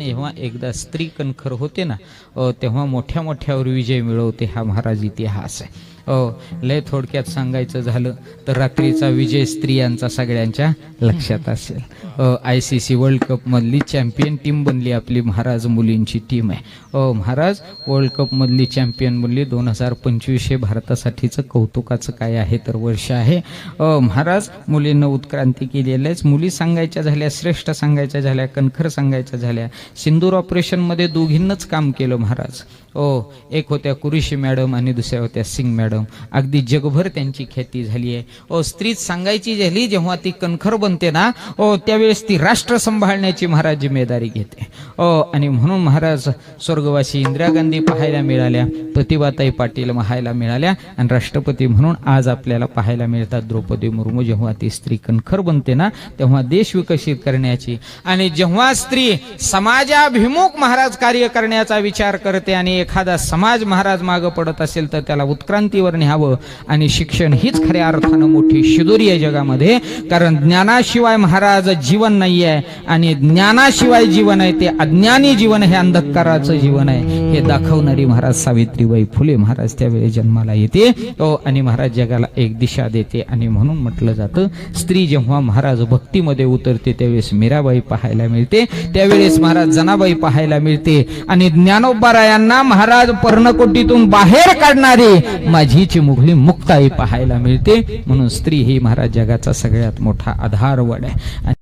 जेव्हा एकदा स्त्री कणखर होते ना तेव्हा मोठ्या मोठ्यावर विजय मिळवते हा महाराज इतिहास आहे. लय थोडक्यात सांगायचं झालं तर रात्रीचा विजय स्त्रियांचा सगळ्यांच्या लक्षात असेल. ICC वर्ल्ड कप मधली चॅम्पियन टीम बनली आपली महाराज मुलींची टीम आहे. महाराज वर्ल्ड कप मधली चॅम्पियन बनली. 2025 हे भारतासाठीचं कौतुकाचं काय आहे तर वर्ष आहे. महाराज मुलींना उत्क्रांती केलेली आहे. मुली सांगायच्या झाल्या, श्रेष्ठ सांगायच्या झाल्या, कणखर सांगायच्या झाल्या. सिंदूर ऑपरेशन मध्ये दोघींनाच काम केलं महाराज. एक होत्या कुरेशी मॅडम आणि दुसऱ्या होत्या सिंग मॅडम. अगदी जगभर त्यांची ख्याती झाली आहे. स्त्रीच सांगायची झाली जेव्हा ती कणखर बनते ना त्यावेळेस ती राष्ट्र सांभाळण्याची महाराज जिम्मेदारी घेते. आणि म्हणून महाराज स्वर्गवासी इंदिरा गांधी पाहायला मिळाल्या, प्रतिभाताई पाटील पाहायला मिळाल्या आणि राष्ट्रपती म्हणून आज आपल्याला पाहायला मिळतात द्रौपदी मुर्मू. जेव्हा ती स्त्री कणखर बनते ना तेव्हा देश विकसित करण्याची आणि जेव्हा स्त्री समाजाभिमुख महाराज कार्य करण्याचा विचार करते आणि एखादा समाज महाराज मागे पडत असेल तर त्याला उत्क्रांतीवर न्यावं. आणि शिक्षण हीच खऱ्या अर्थानं मोठी शिदोरी आहे जगामध्ये. कारण ज्ञानाशिवाय महाराज जीवन नाही आहे आणि ज्ञानाशिवाय जीवन आहे ते अज्ञानी जीवन, हे अंधकाराचं जीवन आहे हे दाखवणारी महाराज सावित्रीबाई फुले महाराज त्यावेळी जन्माला येते आणि महाराज जगाला एक दिशा देते. आणि म्हणून म्हटलं जातं स्त्री जेव्हा महाराज भक्तीमध्ये उतरते त्यावेळेस मीराबाई पाहायला मिळते, त्यावेळेस महाराज जनाबाई पाहायला मिळते आणि ज्ञानोबारायांना महाराज पर्णकोटीतून बाहेर काढणारी माझीची मुघली मुक्ताई पाहायला मिळते. म्हणून स्त्री ही महाराज जगाचा सगळ्यात मोठा आधारवड आहे.